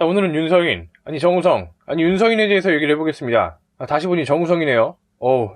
자, 오늘은 윤서인, 아니 정우성, 아니 윤서인에 대해서 얘기를 해보겠습니다. 다시 보니 정우성이네요.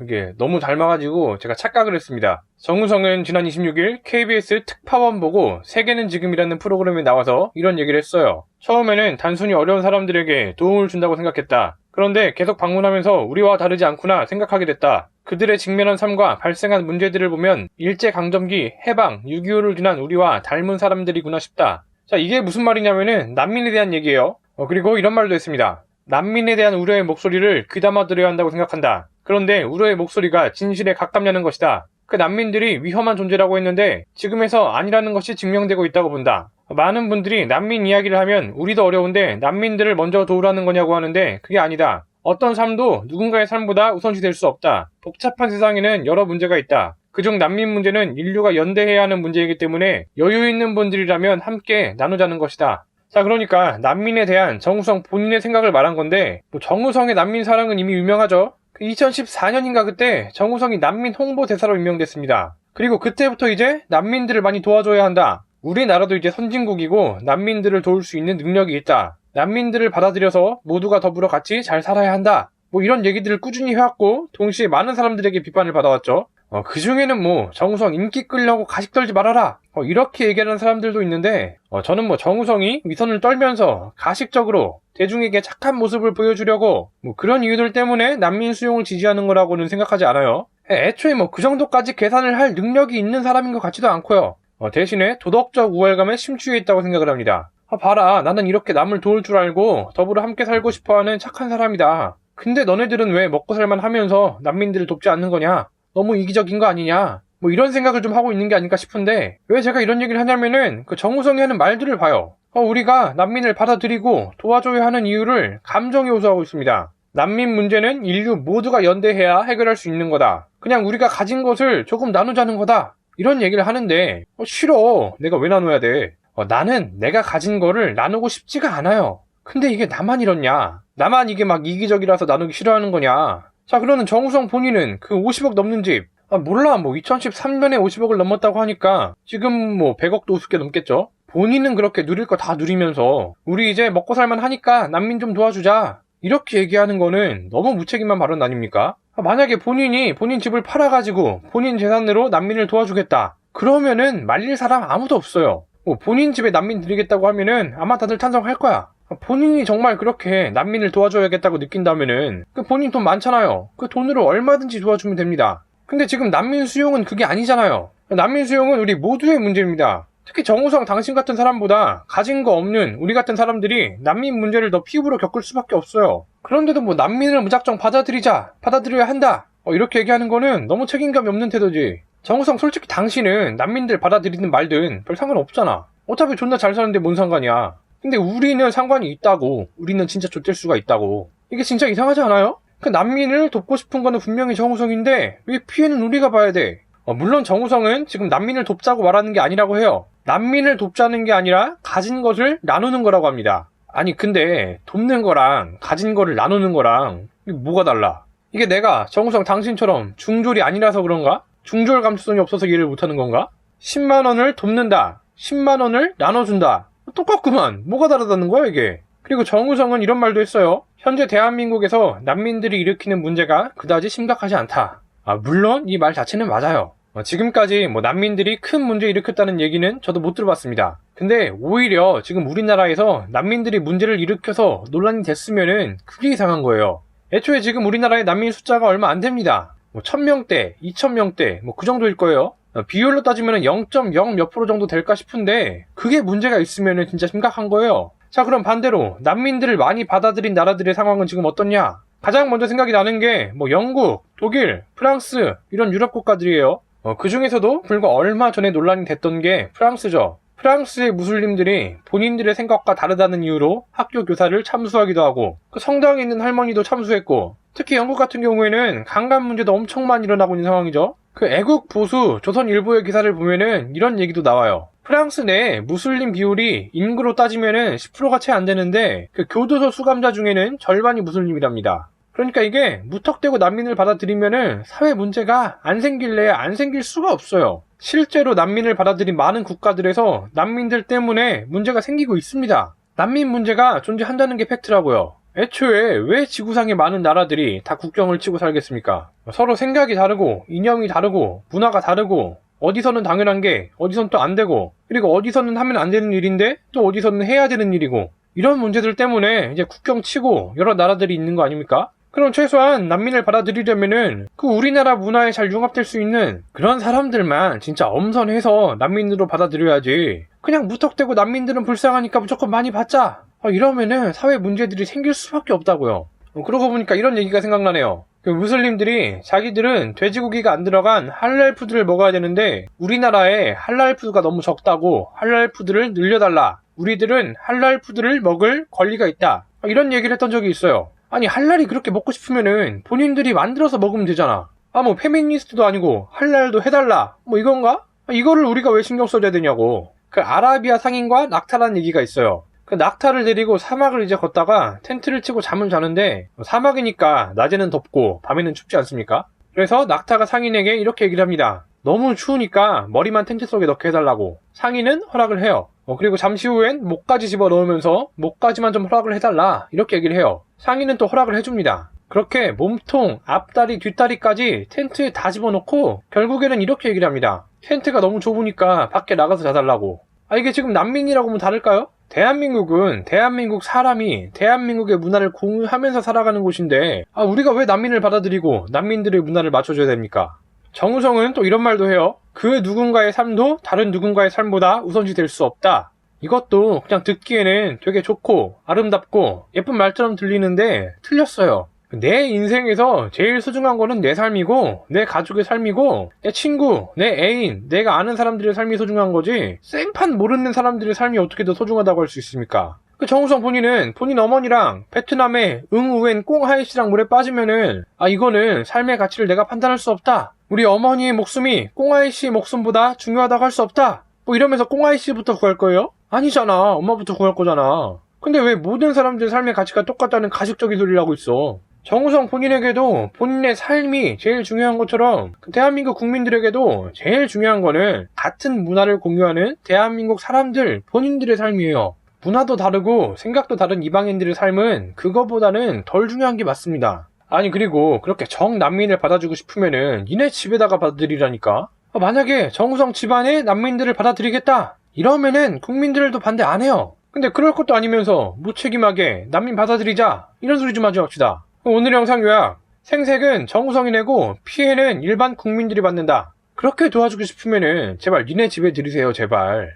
이게 너무 닮아가지고 제가 착각을 했습니다. 정우성은 지난 26일 KBS 특파원 보고 세계는 지금이라는 프로그램에 나와서 이런 얘기를 했어요. 처음에는 단순히 어려운 사람들에게 도움을 준다고 생각했다. 그런데 계속 방문하면서 우리와 다르지 않구나 생각하게 됐다. 그들의 직면한 삶과 발생한 문제들을 보면 일제강점기, 해방, 6.25를 지난 우리와 닮은 사람들이구나 싶다. 자, 이게 무슨 말이냐면은 난민에 대한 얘기예요. 그리고 이런 말도 했습니다. 난민에 대한 우려의 목소리를 귀담아 들어야 한다고 생각한다. 그런데 우려의 목소리가 진실에 가깝냐는 것이다. 그 난민들이 위험한 존재라고 했는데 지금에서 아니라는 것이 증명되고 있다고 본다. 많은 분들이 난민 이야기를 하면 우리도 어려운데 난민들을 먼저 도우라는 거냐고 하는데 그게 아니다. 어떤 삶도 누군가의 삶보다 우선시 될 수 없다. 복잡한 세상에는 여러 문제가 있다. 그중 난민 문제는 인류가 연대해야 하는 문제이기 때문에 여유 있는 분들이라면 함께 나누자는 것이다. 자, 그러니까 난민에 대한 정우성 본인의 생각을 말한 건데 정우성의 난민 사랑은 이미 유명하죠. 2014년인가 그때 정우성이 난민 홍보대사로 임명됐습니다. 그리고 그때부터 이제 난민들을 많이 도와줘야 한다. 우리나라도 이제 선진국이고 난민들을 도울 수 있는 능력이 있다. 난민들을 받아들여서 모두가 더불어 같이 잘 살아야 한다. 이런 얘기들을 꾸준히 해왔고 동시에 많은 사람들에게 비판을 받아왔죠. 그 중에는 정우성 인기 끌려고 가식 떨지 말아라 이렇게 얘기하는 사람들도 있는데 저는 정우성이 위선을 떨면서 가식적으로 대중에게 착한 모습을 보여주려고 그런 이유들 때문에 난민 수용을 지지하는 거라고는 생각하지 않아요. 애초에 그 정도까지 계산을 할 능력이 있는 사람인 것 같지도 않고요. 대신에 도덕적 우월감에 심취해 있다고 생각을 합니다. 봐라, 나는 이렇게 남을 도울 줄 알고 더불어 함께 살고 싶어하는 착한 사람이다. 근데 너네들은 왜 먹고 살만 하면서 난민들을 돕지 않는 거냐? 너무 이기적인 거 아니냐? 이런 생각을 좀 하고 있는 게 아닐까 싶은데 왜 제가 이런 얘기를 하냐면은 그 정우성이 하는 말들을 봐요. 우리가 난민을 받아들이고 도와줘야 하는 이유를 감정에 호소하고 있습니다. 난민 문제는 인류 모두가 연대해야 해결할 수 있는 거다. 그냥 우리가 가진 것을 조금 나누자는 거다. 이런 얘기를 하는데 싫어. 내가 왜 나눠야 돼? 나는 내가 가진 거를 나누고 싶지가 않아요. 근데 이게 나만 이렇냐? 나만 이게 막 이기적이라서 나누기 싫어하는 거냐? 자, 그러는 정우성 본인은 그 50억 넘는 집, 몰라, 2013년에 50억을 넘었다고 하니까 지금 100억도 우습게 넘겠죠? 본인은 그렇게 누릴 거 다 누리면서 우리 이제 먹고 살만 하니까 난민 좀 도와주자. 이렇게 얘기하는 거는 너무 무책임한 발언 아닙니까? 만약에 본인이 본인 집을 팔아가지고 본인 재산으로 난민을 도와주겠다. 그러면은 말릴 사람 아무도 없어요. 본인 집에 난민 드리겠다고 하면은 아마 다들 찬성할 거야. 본인이 정말 그렇게 난민을 도와줘야겠다고 느낀다면은 본인 돈 많잖아요. 그 돈으로 얼마든지 도와주면 됩니다. 근데 지금 난민 수용은 그게 아니잖아요. 난민 수용은 우리 모두의 문제입니다. 특히 정우성 당신 같은 사람보다 가진 거 없는 우리 같은 사람들이 난민 문제를 더 피부로 겪을 수밖에 없어요. 그런데도 난민을 무작정 받아들여야 한다 이렇게 얘기하는 거는 너무 책임감이 없는 태도지. 정우성, 솔직히 당신은 난민들 받아들이든 말든 별 상관없잖아. 어차피 존나 잘 사는데 뭔 상관이야. 근데 우리는 상관이 있다고. 우리는 진짜 좆될 수가 있다고. 이게 진짜 이상하지 않아요? 그 난민을 돕고 싶은 거는 분명히 정우성인데 왜 피해는 우리가 봐야 돼? 물론 정우성은 지금 난민을 돕자고 말하는 게 아니라고 해요. 난민을 돕자는 게 아니라 가진 것을 나누는 거라고 합니다. 아니 근데 돕는 거랑 가진 거를 나누는 거랑 이게 뭐가 달라? 이게 내가 정우성 당신처럼 중졸이 아니라서 그런가? 중졸 감수성이 없어서 이해를 못하는 건가? 10만 원을 돕는다. 10만 원을 나눠준다. 똑같구만. 뭐가 다르다는 거야 이게? 그리고 정우성은 이런 말도 했어요. 현재 대한민국에서 난민들이 일으키는 문제가 그다지 심각하지 않다. 물론 이 말 자체는 맞아요. 지금까지 난민들이 큰 문제 일으켰다는 얘기는 저도 못 들어봤습니다. 근데 오히려 지금 우리나라에서 난민들이 문제를 일으켜서 논란이 됐으면은 그게 이상한 거예요. 애초에 지금 우리나라의 난민 숫자가 얼마 안 됩니다. 1000명대, 2000명대 그 정도일 거예요. 비율로 따지면 0.0 몇 프로 정도 될까 싶은데 그게 문제가 있으면 진짜 심각한 거예요. 자, 그럼 반대로 난민들을 많이 받아들인 나라들의 상황은 지금 어떻냐? 가장 먼저 생각이 나는 게 영국, 독일, 프랑스 이런 유럽 국가들이에요. 그 중에서도 불과 얼마 전에 논란이 됐던 게 프랑스죠. 프랑스의 무슬림들이 본인들의 생각과 다르다는 이유로 학교 교사를 참수하기도 하고 그 성당에 있는 할머니도 참수했고 특히 영국 같은 경우에는 강간 문제도 엄청 많이 일어나고 있는 상황이죠. 그 애국 보수 조선일보의 기사를 보면은 이런 얘기도 나와요. 프랑스 내 무슬림 비율이 인구로 따지면은 10%가 채 안 되는데 그 교도소 수감자 중에는 절반이 무슬림이랍니다. 그러니까 이게 무턱대고 난민을 받아들이면은 사회 문제가 안 생길래 안 생길 수가 없어요. 실제로 난민을 받아들인 많은 국가들에서 난민들 때문에 문제가 생기고 있습니다. 난민 문제가 존재한다는 게 팩트라고요. 애초에 왜 지구상의 많은 나라들이 다 국경을 치고 살겠습니까? 서로 생각이 다르고 이념이 다르고 문화가 다르고 어디서는 당연한 게 어디선 또 안 되고, 그리고 어디서는 하면 안 되는 일인데 또 어디서는 해야 되는 일이고, 이런 문제들 때문에 이제 국경 치고 여러 나라들이 있는 거 아닙니까? 그럼 최소한 난민을 받아들이려면은 그 우리나라 문화에 잘 융합될 수 있는 그런 사람들만 진짜 엄선해서 난민으로 받아들여야지, 그냥 무턱대고 난민들은 불쌍하니까 무조건 많이 받자, 이러면은 사회 문제들이 생길 수밖에 없다고요. 그러고 보니까 이런 얘기가 생각나네요. 그 무슬림들이 자기들은 돼지고기가 안 들어간 할랄 푸드를 먹어야 되는데 우리나라에 할랄 푸드가 너무 적다고 할랄 푸드를 늘려달라, 우리들은 할랄 푸드를 먹을 권리가 있다, 이런 얘기를 했던 적이 있어요. 아니, 할랄이 그렇게 먹고 싶으면은 본인들이 만들어서 먹으면 되잖아. 뭐 페미니스트도 아니고 할랄도 해달라, 뭐 이건가? 이거를 우리가 왜 신경 써야 되냐고. 그 아라비아 상인과 낙타라는 얘기가 있어요. 그 낙타를 데리고 사막을 이제 걷다가 텐트를 치고 잠을 자는데, 사막이니까 낮에는 덥고 밤에는 춥지 않습니까? 그래서 낙타가 상인에게 이렇게 얘기를 합니다. 너무 추우니까 머리만 텐트 속에 넣게 해달라고. 상인은 허락을 해요. 그리고 잠시 후엔 목까지 집어 넣으면서 목까지만 좀 허락을 해달라, 이렇게 얘기를 해요. 상인은 또 허락을 해줍니다. 그렇게 몸통, 앞다리, 뒷다리까지 텐트에 다 집어넣고 결국에는 이렇게 얘기를 합니다. 텐트가 너무 좁으니까 밖에 나가서 자달라고. 이게 지금 난민이라고 하면 다를까요? 대한민국은 대한민국 사람이 대한민국의 문화를 공유하면서 살아가는 곳인데, 우리가 왜 난민을 받아들이고 난민들의 문화를 맞춰줘야 됩니까? 정우성은 또 이런 말도 해요. 그 누군가의 삶도 다른 누군가의 삶보다 우선시 될 수 없다. 이것도 그냥 듣기에는 되게 좋고 아름답고 예쁜 말처럼 들리는데 틀렸어요. 내 인생에서 제일 소중한 거는 내 삶이고 내 가족의 삶이고 내 친구, 내 애인, 내가 아는 사람들의 삶이 소중한 거지, 생판 모르는 사람들의 삶이 어떻게 더 소중하다고 할 수 있습니까? 그 정우성 본인은 본인 어머니랑 베트남의 응우엔 꽁하이씨랑 물에 빠지면은 이거는 삶의 가치를 내가 판단할 수 없다, 우리 어머니의 목숨이 꽁하이씨의 목숨보다 중요하다고 할 수 없다, 뭐 이러면서 꽁하이씨부터 구할 거예요? 아니잖아, 엄마부터 구할 거잖아. 근데 왜 모든 사람들의 삶의 가치가 똑같다는 가식적인 소리를 하고 있어? 정우성 본인에게도 본인의 삶이 제일 중요한 것처럼 대한민국 국민들에게도 제일 중요한 거는 같은 문화를 공유하는 대한민국 사람들 본인들의 삶이에요. 문화도 다르고 생각도 다른 이방인들의 삶은 그거보다는 덜 중요한 게 맞습니다. 그리고 그렇게 정난민을 받아주고 싶으면은 니네 집에다가 받아들이라니까. 만약에 정우성 집안에 난민들을 받아들이겠다 이러면은 국민들도 반대 안 해요. 근데 그럴 것도 아니면서 무책임하게 난민 받아들이자 이런 소리 좀 하지 맙시다. 오늘 영상 요약. 생색은 정우성이 내고 피해는 일반 국민들이 받는다. 그렇게 도와주고 싶으면은 제발 니네 집에 들이세요, 제발.